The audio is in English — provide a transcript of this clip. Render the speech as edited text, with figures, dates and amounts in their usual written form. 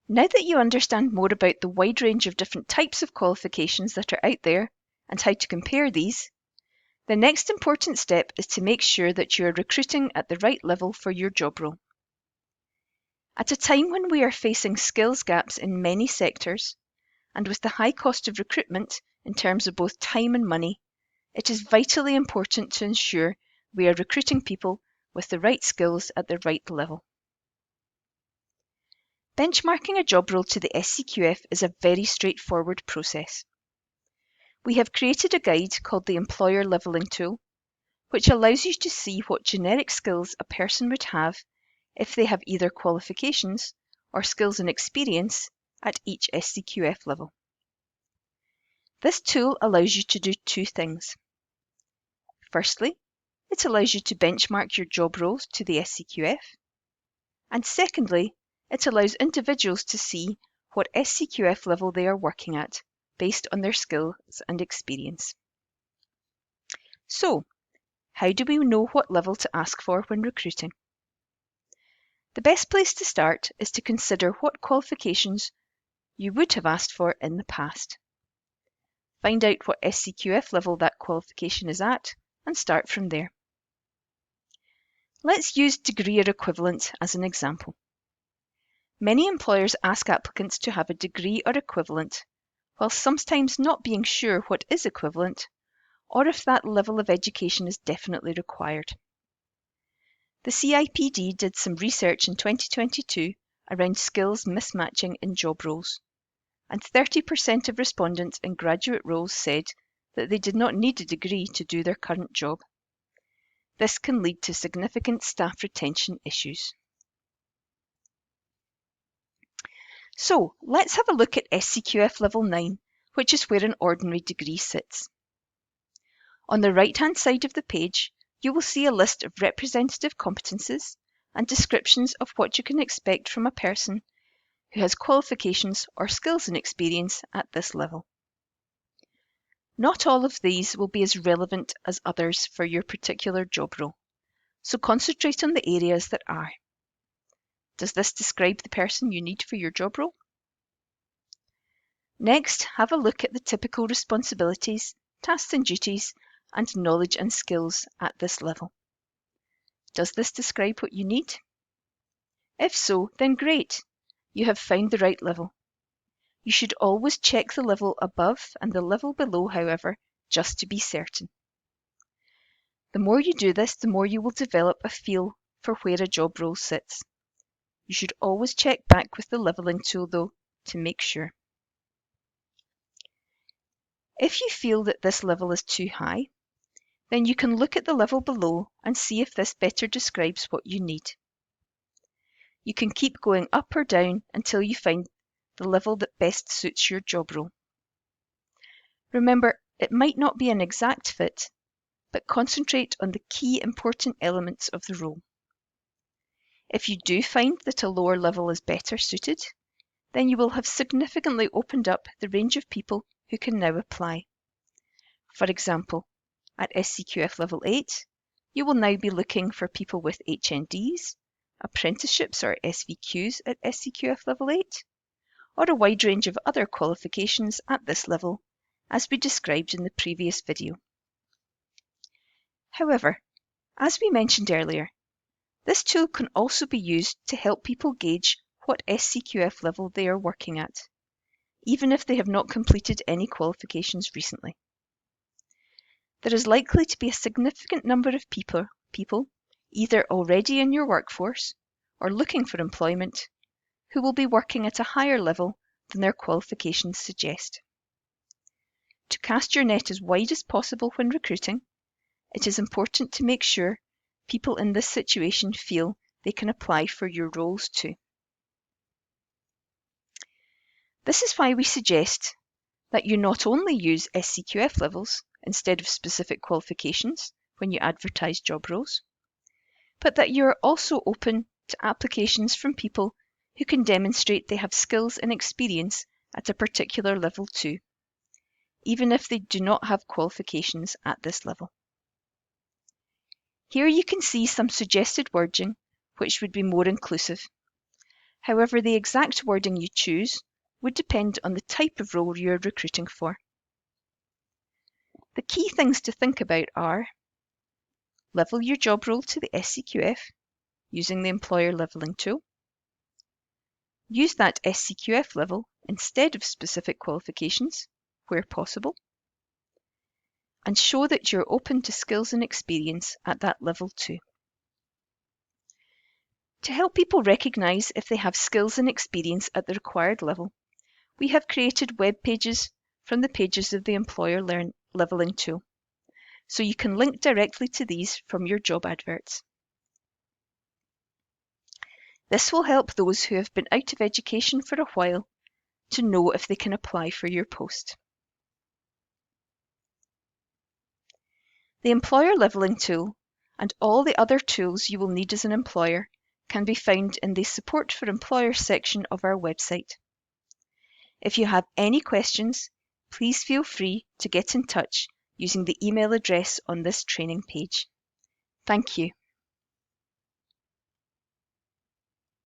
Now that you understand more about the wide range of different types of qualifications that are out there and how to compare these, the next important step is to make sure that you are recruiting at the right level for your job role. At a time when we are facing skills gaps in many sectors, and with the high cost of recruitment in terms of both time and money, it is vitally important to ensure we are recruiting people with the right skills at the right level. Benchmarking a job role to the SCQF is a very straightforward process. We have created a guide called the Employer Levelling Tool, which allows you to see what generic skills a person would have if they have either qualifications or skills and experience at each SCQF level. This tool allows you to do two things. Firstly, it allows you to benchmark your job roles to the SCQF. And secondly, it allows individuals to see what SCQF level they are working at based on their skills and experience. So, how do we know what level to ask for when recruiting? The best place to start is to consider what qualifications you would have asked for in the past. Find out what SCQF level that qualification is at and start from there. Let's use degree or equivalent as an example. Many employers ask applicants to have a degree or equivalent, while sometimes not being sure what is equivalent or if that level of education is definitely required. The CIPD did some research in 2022 around skills mismatching in job roles, and 30% of respondents in graduate roles said that they did not need a degree to do their current job. This can lead to significant staff retention issues. So let's have a look at SCQF Level 9, which is where an ordinary degree sits. On the right-hand side of the page, you will see a list of representative competences and descriptions of what you can expect from a person who has qualifications or skills and experience at this level. Not all of these will be as relevant as others for your particular job role, so concentrate on the areas that are. Does this describe the person you need for your job role? Next, have a look at the typical responsibilities, tasks and duties, and knowledge and skills at this level. Does this describe what you need? If so, then great, you have found the right level. You should always check the level above and the level below, however, just to be certain. The more you do this, the more you will develop a feel for where a job role sits. You should always check back with the levelling tool though, to make sure. If you feel that this level is too high, then you can look at the level below and see if this better describes what you need. You can keep going up or down until you find the level that best suits your job role. Remember, it might not be an exact fit, but concentrate on the key important elements of the role. If you do find that a lower level is better suited, then you will have significantly opened up the range of people who can now apply. For example, at SCQF Level 8, you will now be looking for people with HNDs, apprenticeships or SVQs at SCQF Level 8, or a wide range of other qualifications at this level, as we described in the previous video. However, as we mentioned earlier, this tool can also be used to help people gauge what SCQF level they are working at, even if they have not completed any qualifications recently. There is likely to be a significant number of people either already in your workforce or looking for employment who will be working at a higher level than their qualifications suggest. To cast your net as wide as possible when recruiting, it is important to make sure people in this situation feel they can apply for your roles too. This is why we suggest that you not only use SCQF levels instead of specific qualifications when you advertise job roles, but that you are also open to applications from people who can demonstrate they have skills and experience at a particular level too, even if they do not have qualifications at this level. Here you can see some suggested wording which would be more inclusive. However, the exact wording you choose would depend on the type of role you are recruiting for. The key things to think about are: level your job role to the SCQF using the Employer Levelling Tool. Use that SCQF level instead of specific qualifications where possible. And show that you're open to skills and experience at that level too. To help people recognise if they have skills and experience at the required level, we have created web pages from the pages of the Employer Levelling Tool, so you can link directly to these from your job adverts. This will help those who have been out of education for a while to know if they can apply for your post. The Employer Levelling Tool and all the other tools you will need as an employer can be found in the Support for Employers section of our website. If you have any questions, please feel free to get in touch using the email address on this training page. Thank you.